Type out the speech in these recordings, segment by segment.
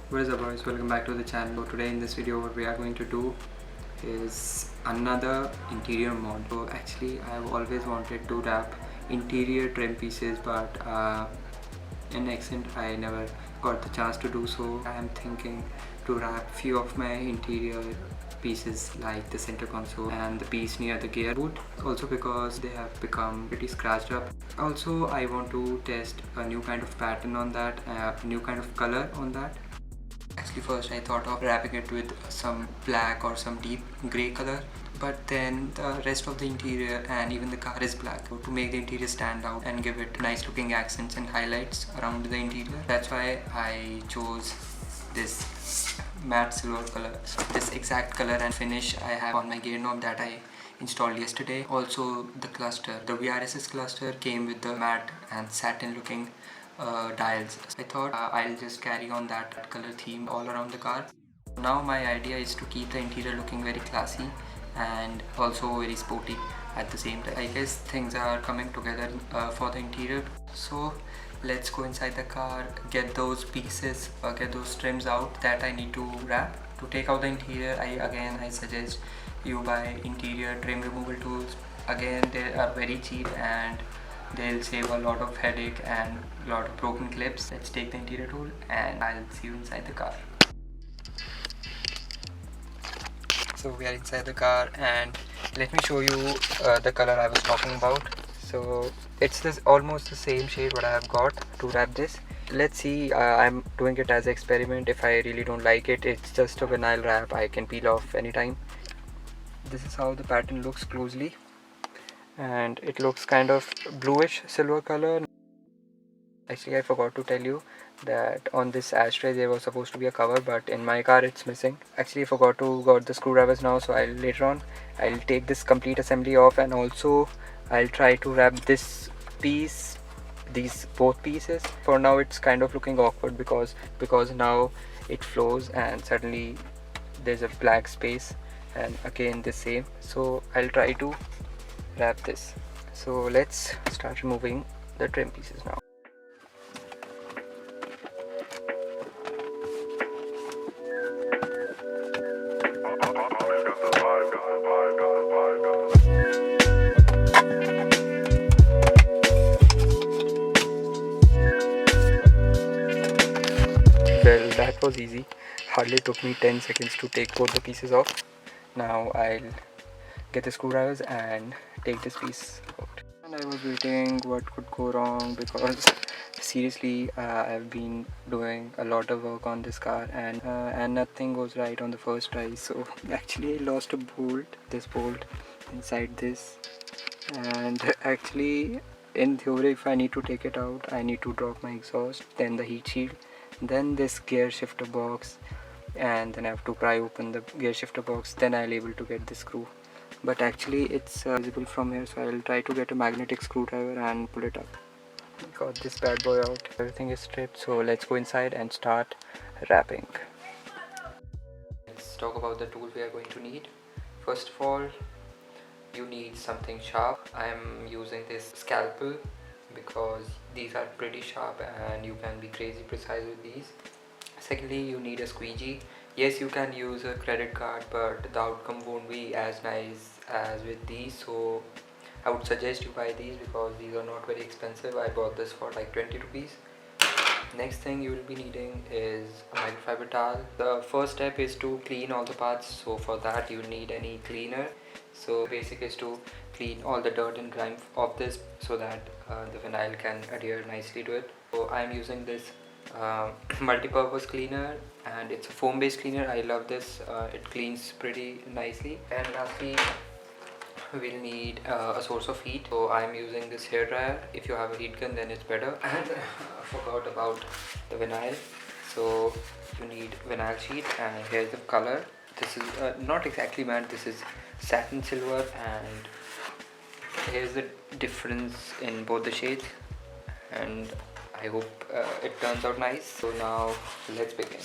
What is up boys, welcome back to the channel. So today in this video what we are going to do is another interior mod. So actually I have always wanted to wrap interior trim pieces, but in accent I never got the chance to do so. I am thinking to wrap few of my interior pieces like the center console and the piece near the gear boot, also because they have become pretty scratched up. Also I want to test a new kind of pattern on that, new kind of color on that. Actually first I thought of wrapping it with some black or some deep grey color, but then the rest of the interior and even the car is black. So to make the interior stand out and give it nice looking accents and highlights around the interior, that's why I chose this matte silver color. So this exact color and finish I have on my gear knob that I installed yesterday. Also the cluster, the VRSS cluster came with the matte and satin looking dials. I thought I'll just carry on that color theme all around the car. Now my idea is to keep the interior looking very classy and also very sporty at the same time. I guess things are coming together for the interior. So let's go inside the car, get those pieces, get those trims out that I need to wrap. To take out the interior, I suggest you buy interior trim removal tools. Again, they are very cheap and they'll save a lot of headache and a lot of broken clips. Let's take the interior tool and I'll see you inside the car. So we are inside the car and let me show you the color I was talking about. So it's this almost the same shade what I have got to wrap this. Let's see, I'm doing it as an experiment. If I really don't like it, it's just a vinyl wrap, I can peel off anytime. This is how the pattern looks closely, and it looks kind of bluish silver color. Actually I forgot to tell you that on this ashtray there was supposed to be a cover, but in my car it's missing. Actually I forgot to got the screwdrivers now, so later on I'll take this complete assembly off, and also I'll try to wrap this piece, these both pieces. For now it's kind of looking awkward because now it flows and suddenly there's a black space, and again the same. So I'll try to wrap this. So let's start removing the trim pieces now. Well, that was easy. Hardly took me 10 seconds to take both the pieces off. Now I'll get the screwdrivers and take this piece out. And I was waiting what could go wrong, because seriously I've been doing a lot of work on this car and nothing goes right on the first try. So actually I lost a bolt, this bolt inside this, and actually in theory if I need to take it out I need to drop my exhaust, then the heat shield, then this gear shifter box, and then I have to pry open the gear shifter box, then I'll able to get the screw. But actually it's visible from here, so I'll try to get a magnetic screwdriver and pull it up. Got this bad boy out, everything is stripped, so let's go inside and start wrapping. Let's talk about the tools we are going to need. First of all, you need something sharp. I am using this scalpel because these are pretty sharp and you can be crazy precise with these. Secondly, you need a squeegee. Yes, you can use a credit card, but the outcome won't be as nice as with these, so I would suggest you buy these because these are not very expensive. I bought this for like 20 rupees. Next thing you will be needing is a microfiber towel. The first step is to clean all the parts, so for that you need any cleaner. So basic is to clean all the dirt and grime of this so that the vinyl can adhere nicely to it. So I am using this multi-purpose cleaner, and it's a foam based cleaner. I love this, it cleans pretty nicely. And lastly we'll need a source of heat, so I'm using this hair dryer. If you have a heat gun then it's better. And I forgot about the vinyl, so you need vinyl sheet, and here's the color. This is not exactly matte, this is satin silver, and here's the difference in both the shades, and I hope it turns out nice. So now let's begin.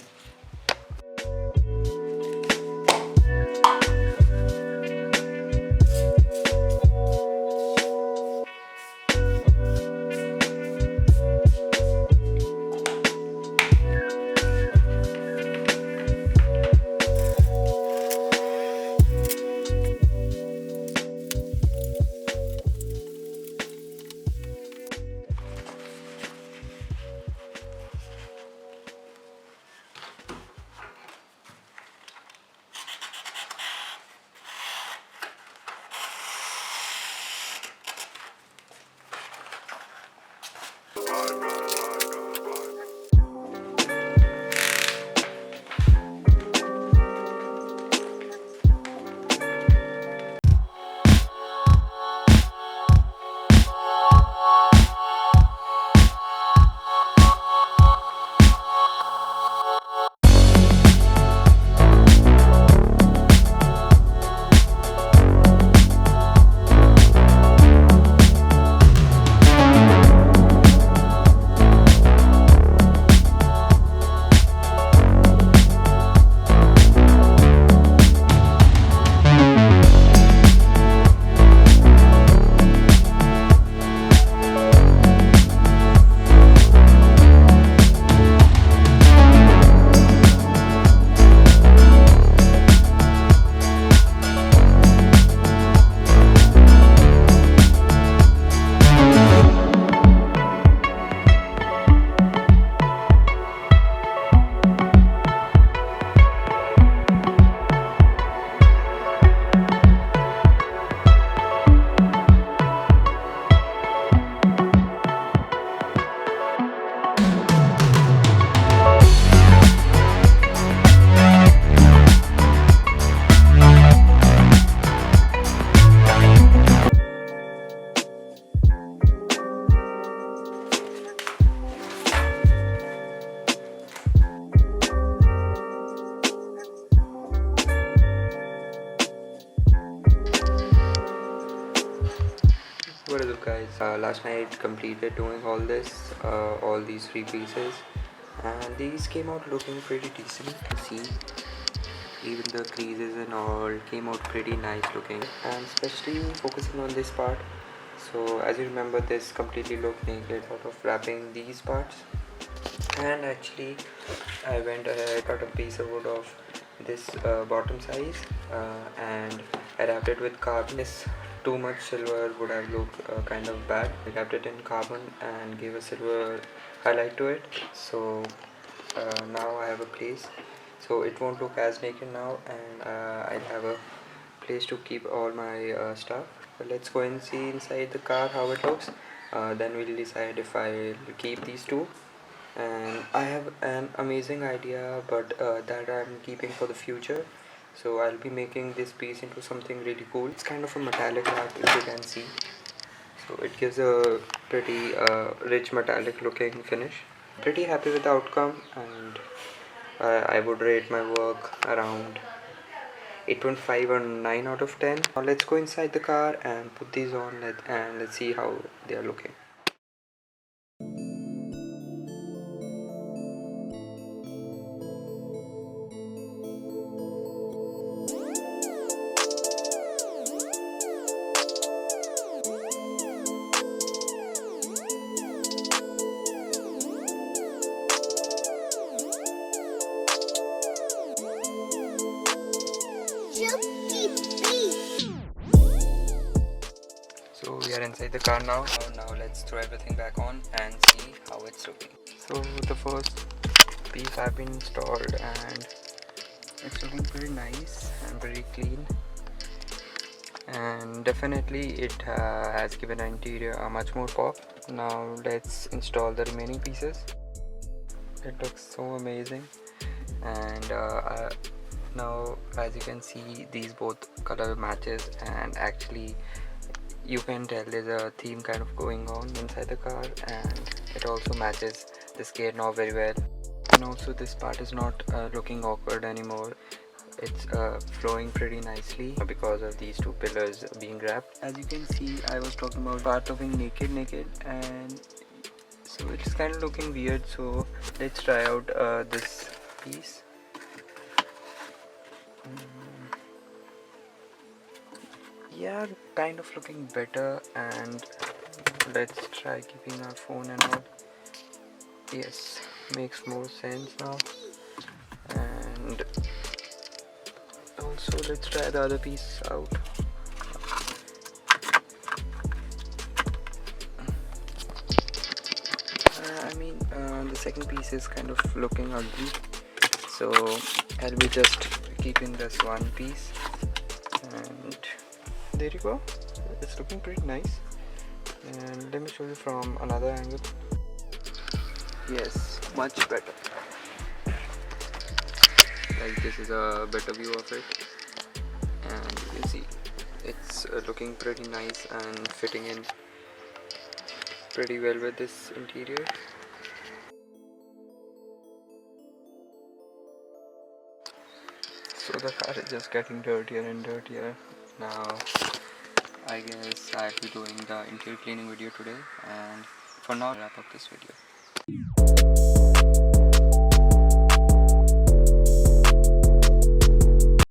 What is up, guys? Last night completed doing all these three pieces, and these came out looking pretty decent. See, even the creases and all came out pretty nice looking, and especially focusing on this part. So as you remember, this completely looked naked out of wrapping these parts, and actually I went ahead, cut a piece of wood of this bottom size, and I wrapped it with carbon. This too much silver would have looked kind of bad. I wrapped it in carbon and gave a silver highlight to it. So now I have a place, so it won't look as naked now, and I'll have a place to keep all my stuff. But let's go and see inside the car how it looks. Then we'll decide if I'll keep these two. And I have an amazing idea, but that I'm keeping for the future. So I'll be making this piece into something really cool. It's kind of a metallic wrap, if you can see. So it gives a pretty rich metallic looking finish. Pretty happy with the outcome, and I would rate my work around 8.5 or 9 out of 10. Now let's go inside the car and put these on, and let's see how they are looking. So we are inside the car now. Now let's throw everything back on and see how it's looking. So the first piece have been installed, and it's looking pretty nice and pretty clean, and definitely it has given an interior a much more pop. Now let's install the remaining pieces. It looks so amazing, and now as you can see, these both color matches, and actually you can tell there's a theme kind of going on inside the car, and it also matches this gear knob very well. And also this part is not looking awkward anymore. It's flowing pretty nicely because of these two pillars being wrapped. As you can see, I was talking about part looking naked, and so it's kind of looking weird. So let's try out this piece. Yeah, kind of looking better, and let's try keeping our phone and all. Yes, makes more sense now. And also let's try the other piece out. The second piece is kind of looking ugly, so I'll be just keeping this one piece, and there you go. It's looking pretty nice, and let me show you from another angle. Yes, much better. Like this is a better view of it, and you can see it's looking pretty nice and fitting in pretty well with this interior. So the car is just getting dirtier and dirtier. Now I guess I'll be doing the interior cleaning video today, and for now I'll wrap up this video.